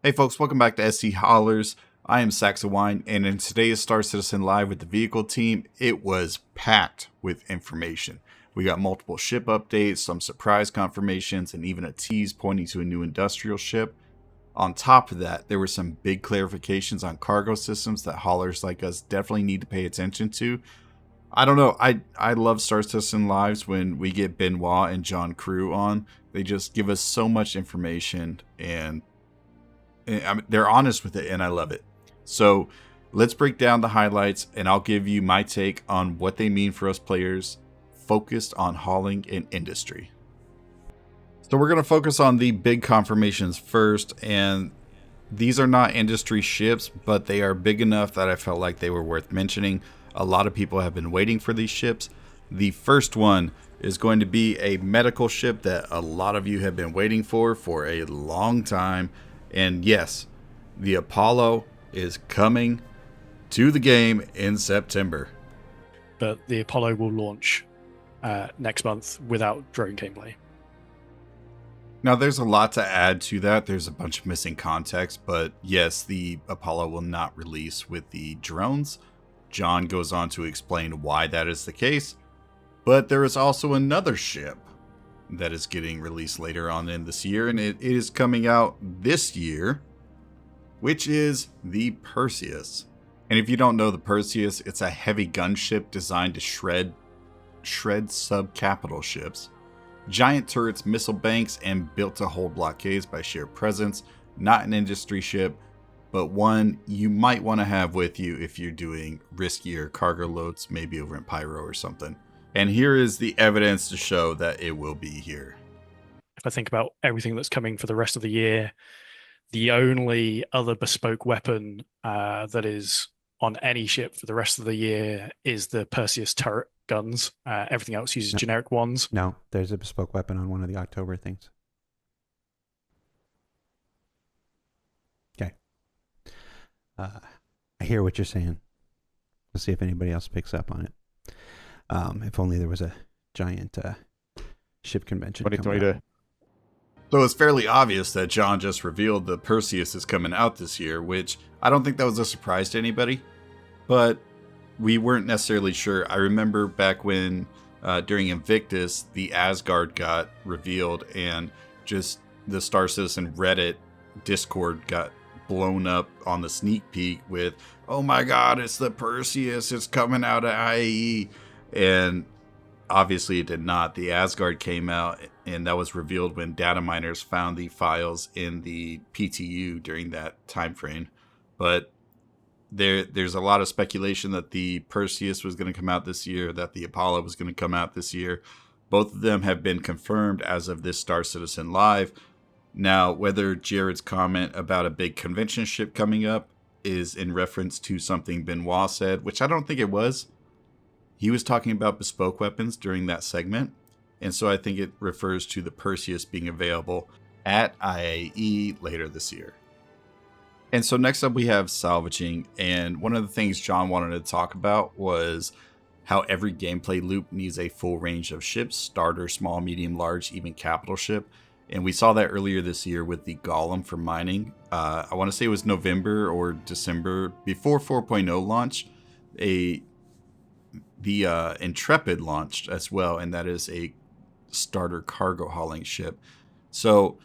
Hey folks, welcome back to SC Hollers. I am Saxawine, and in today's Star Citizen Live with the vehicle team, it was packed with information. We got multiple ship updates, some surprise confirmations, and even a tease pointing to a new industrial ship. On top of that, there were some big clarifications on cargo systems that haulers like us definitely need to pay attention to. I don't know, I love Star Citizen Lives when we get Benoit and John Crew on. They just give us so much information, and they're honest with it, and I love it. So let's break down the highlights, and I'll give you my take on what they mean for us players focused on hauling and industry. So we're going to focus on the big confirmations first, and these are not industry ships, but they are big enough that I felt like they were worth mentioning. A lot of people have been waiting for these ships. The first one is going to be a medical ship that a lot of you have been waiting for a long time. And yes, the Apollo is coming to the game in September. But the Apollo will launch next month without drone gameplay. Now, there's a lot to add to that. There's a bunch of missing context, but yes, the Apollo will not release with the drones. John goes on to explain why that is the case. But there is also another ship that is getting released later on in this year, and it is coming out this year, which is the Perseus. And if you don't know the Perseus, it's a heavy gunship designed to shred sub-capital ships. Giant turrets, missile banks, and built to hold blockades by sheer presence. Not an industry ship, but one you might want to have with you if you're doing riskier cargo loads, maybe over in Pyro or something. And here is the evidence to show that it will be here. If I think about everything that's coming for the rest of the year, the only other bespoke weapon that is on any ship for the rest of the year is the Perseus turret guns. Everything else uses generic ones. No, there's a bespoke weapon on one of the October things. Okay. I hear what you're saying. We'll see if anybody else picks up on it. If only there was a giant ship convention. 2022. So it's fairly obvious that John just revealed the Perseus is coming out this year, which I don't think that was a surprise to anybody, but we weren't necessarily sure. I remember back when during Invictus, the Asgard got revealed, and just the Star Citizen Reddit Discord got blown up on the sneak peek with, oh my god, it's the Perseus, it's coming out of IAE. And obviously it did not. The Asgard came out, and that was revealed when data miners found the files in the PTU during that time frame. But there's a lot of speculation that the Perseus was going to come out this year, that the Apollo was going to come out this year. Both of them have been confirmed as of this Star Citizen Live. Now, whether Jared's comment about a big convention ship coming up is in reference to something Benoit said, which I don't think it was. He was talking about bespoke weapons during that segment, and so I think it refers to the Perseus being available at IAE later this year. And so next up we have salvaging, and one of the things John wanted to talk about was how every gameplay loop needs a full range of ships: starter, small, medium, large, even capital ship. And we saw that earlier this year with the Golem for mining. I want to say it was November or December, before 4.0 launch. The Intrepid launched as well, and that is a starter cargo hauling ship. So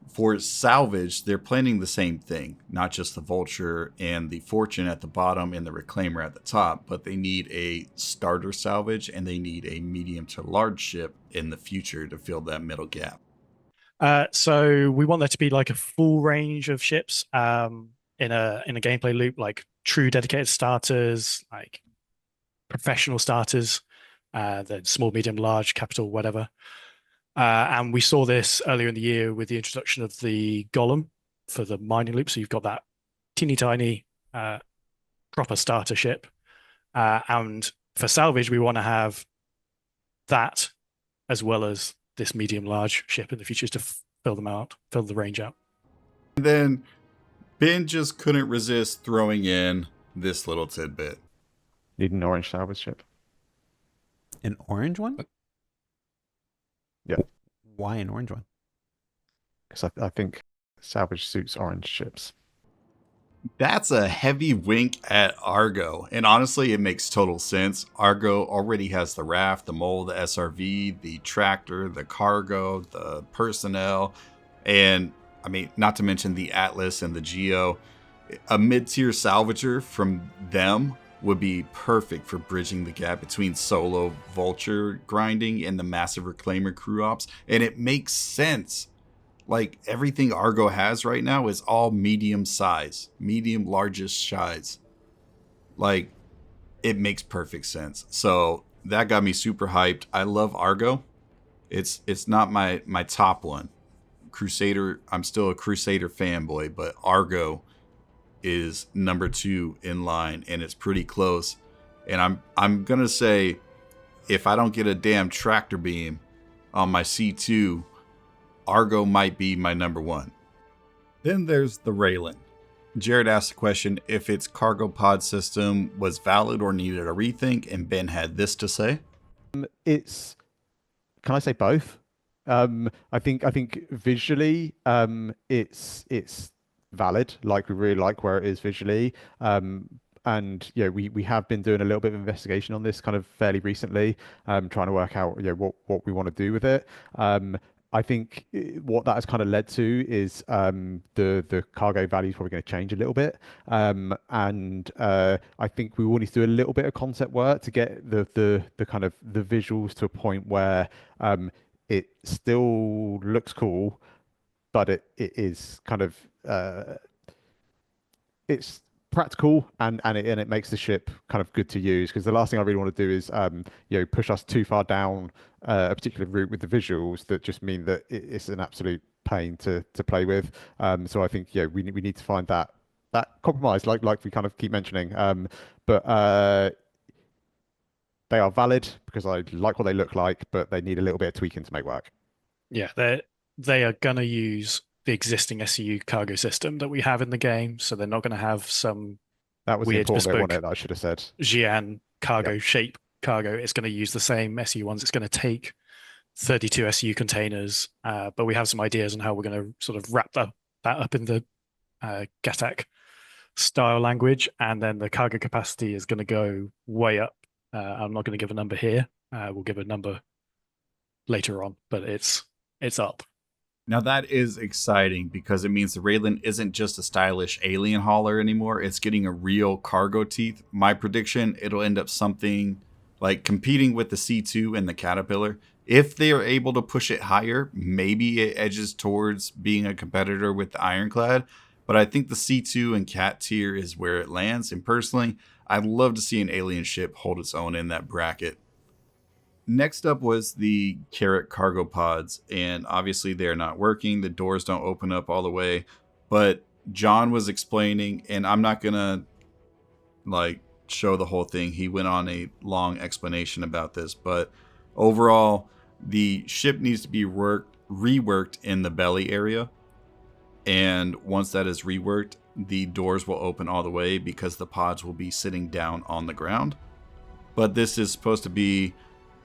for salvage, they're planning the same thing, not just the Vulture and the Fortune at the bottom and the Reclaimer at the top, but they need a starter salvage and they need a medium to large ship in the future to fill that middle gap. So we want there to be like a full range of ships in a gameplay loop, like true dedicated starters, like professional starters, then small, medium, large, capital, whatever. And we saw this earlier in the year with the introduction of the Golem for the mining loop. So you've got that teeny tiny proper starter ship. And for salvage, we want to have that as well as this medium large ship in the future to fill them out, fill the range out. And then Ben just couldn't resist throwing in this little tidbit. Need an orange salvage ship. An orange one? Yeah. Why an orange one? Because I think salvage suits orange ships. That's a heavy wink at Argo. And honestly, it makes total sense. Argo already has the raft, the mole, the SRV, the tractor, the cargo, the personnel, and I mean, not to mention the Atlas and the Geo. A mid-tier salvager from them would be perfect for bridging the gap between solo vulture grinding and the massive reclaimer crew ops. And it makes sense. Like everything Argo has right now is all medium size, medium largest size. Like it makes perfect sense. So that got me super hyped. I love Argo. It's not my top one. Crusader, I'm still a Crusader fanboy, but Argo is number 2 in line, and it's pretty close. And I'm gonna say, if I don't get a damn tractor beam on my C2, Argo might be my number 1. Then there's the Railin. Jared asked the question if its cargo pod system was valid or needed a rethink, and Ben had this to say. It's, can I say both? I think visually, it's valid. Like we really like where it is visually. And we have been doing a little bit of investigation on this kind of fairly recently, trying to work out what we want to do with it. I think what that has kind of led to is the cargo value is probably going to change a little bit, and I think we will need to do a little bit of concept work to get the kind of the visuals to a point where it still looks cool, but it is kind of it's practical and it makes the ship kind of good to use, because the last thing I really want to do is push us too far down a particular route with the visuals that just mean that it's an absolute pain to play with. So I think we need to find that compromise, like we kind of keep mentioning. But they are valid because I like what they look like, but they need a little bit of tweaking to make work. Yeah, they are gonna use the existing SCU cargo system that we have in the game, so they're not gonna have some That was the weird important bit, wasn't bespoke it, that I should have said. Xi'an cargo shape cargo. It's going to use the same SU ones. It's going to take 32 SU containers, but we have some ideas on how we're going to sort of wrap that up in the Gattac style language, and then the cargo capacity is going to go way up. I'm not going to give a number here. We'll give a number later on, but it's up. Now that is exciting because it means the Railin isn't just a stylish alien hauler anymore. It's getting a real cargo teeth. My prediction, it'll end up something like competing with the C2 and the Caterpillar. If they are able to push it higher, maybe it edges towards being a competitor with the Ironclad. But I think the C2 and Cat tier is where it lands. And personally, I'd love to see an alien ship hold its own in that bracket. Next up was the Carrick cargo pods, and obviously they're not working. The doors don't open up all the way, but John was explaining, and I'm not gonna show the whole thing. He went on a long explanation about this, but overall, the ship needs to be reworked in the belly area, and once that is reworked, the doors will open all the way because the pods will be sitting down on the ground. But this is supposed to be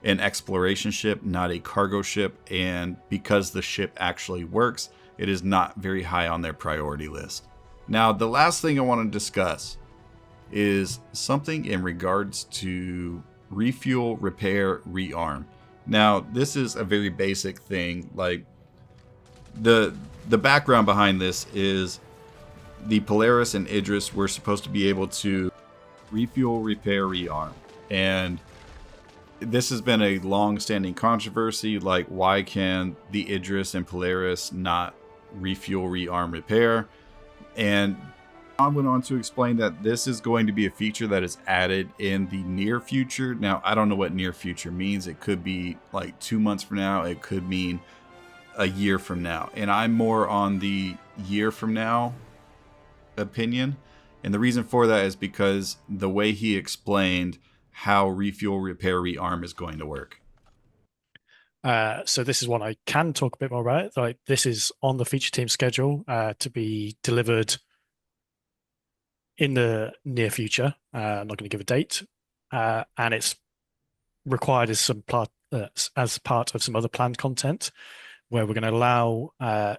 an exploration ship, not a cargo ship, and because the ship actually works, it is not very high on their priority list. Now, the last thing I want to discuss is something in regards to refuel, repair, rearm. Now, this is a very basic thing. Like the background behind this is the Polaris and Idris were supposed to be able to refuel, repair, rearm, and this has been a long-standing controversy. Like, why can the Idris and Polaris not refuel, rearm, repair? And John went on to explain that this is going to be a feature that is added in the near future. Now, I don't know what near future means. It could be like 2 months from now. It could mean a year from now. And I'm more on the year from now opinion. And the reason for that is because the way he explained how refuel, repair, rearm is going to work. So this is one I can talk a bit more about. Like, this is on the feature team schedule to be delivered in the near future. I'm not going to give a date, and it's required as part of some other planned content. where we're going to allow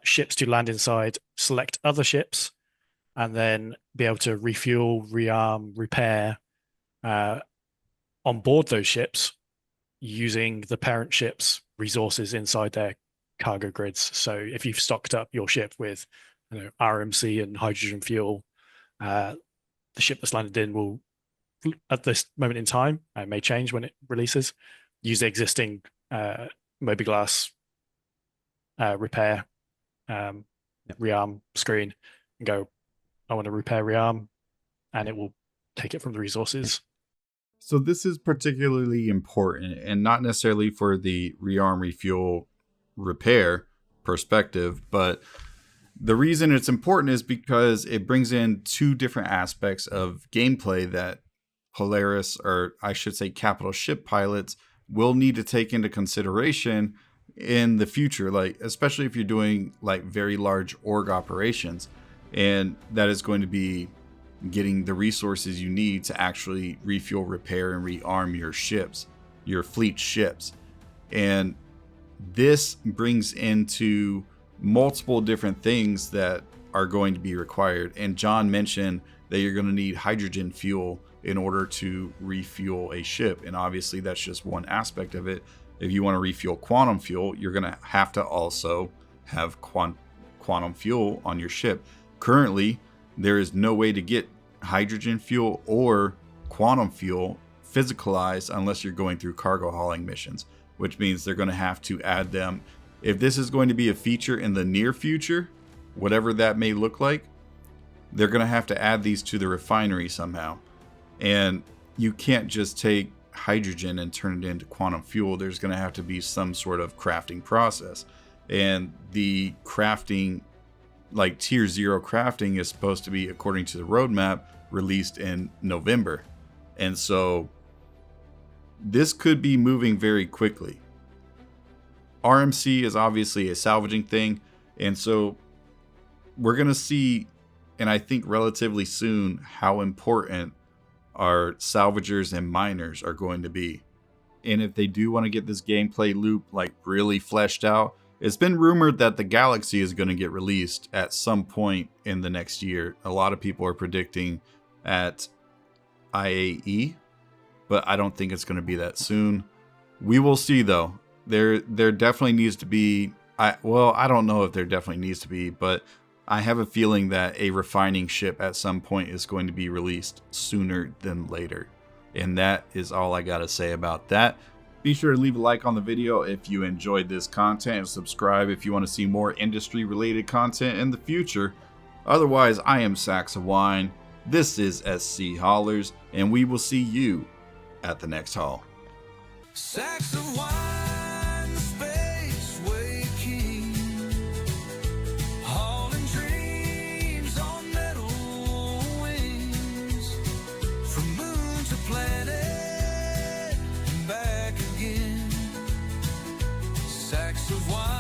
ships to land inside, select other ships, and then be able to refuel, rearm, repair on board those ships using the parent ship's resources inside their cargo grids. So if you've stocked up your ship with RMC and hydrogen fuel, the ship that's landed in will, at this moment in time, it may change when it releases, use the existing mobiGlas repair rearm screen and go, I want to repair rearm, and it will take it from the resources. So this is particularly important, and not necessarily for the rearm, refuel, repair perspective, but the reason it's important is because it brings in two different aspects of gameplay that Polaris, or I should say capital ship pilots, will need to take into consideration in the future, like especially if you're doing like very large org operations, and that is going to be getting the resources you need to actually refuel, repair, and rearm your ships, your fleet ships. And this brings into multiple different things that are going to be required. And John mentioned that you're going to need hydrogen fuel in order to refuel a ship. And obviously that's just one aspect of it. If you want to refuel quantum fuel, you're going to have to also have quantum fuel on your ship. Currently, there is no way to get hydrogen fuel or quantum fuel physicalized unless you're going through cargo hauling missions, which means they're going to have to add them. If this is going to be a feature in the near future, whatever that may look like, they're going to have to add these to the refinery somehow. And you can't just take hydrogen and turn it into quantum fuel. There's going to have to be some sort of crafting process. And the crafting, like tier 0 crafting, is supposed to be, according to the roadmap, released in November. And so this could be moving very quickly. RMC is obviously a salvaging thing, and so we're going to see, and I think relatively soon, how important our salvagers and miners are going to be. And if they do want to get this gameplay loop like really fleshed out, it's been rumored that the Galaxy is going to get released at some point in the next year. A lot of people are predicting at IAE, but I don't think it's going to be that soon. We will see though. There definitely needs to be, I don't know if there definitely needs to be, but I have a feeling that a refining ship at some point is going to be released sooner than later. And that is all I got to say about that. Be sure to leave a like on the video if you enjoyed this content, and subscribe if you want to see more industry related content in the future. Otherwise, I am Sacks of Wine, this is SC Haulers, and we will see you at the next haul. Sacks of wine, space waking, hauling dreams on metal wings, from moon to planet and back again. Sacks of wine.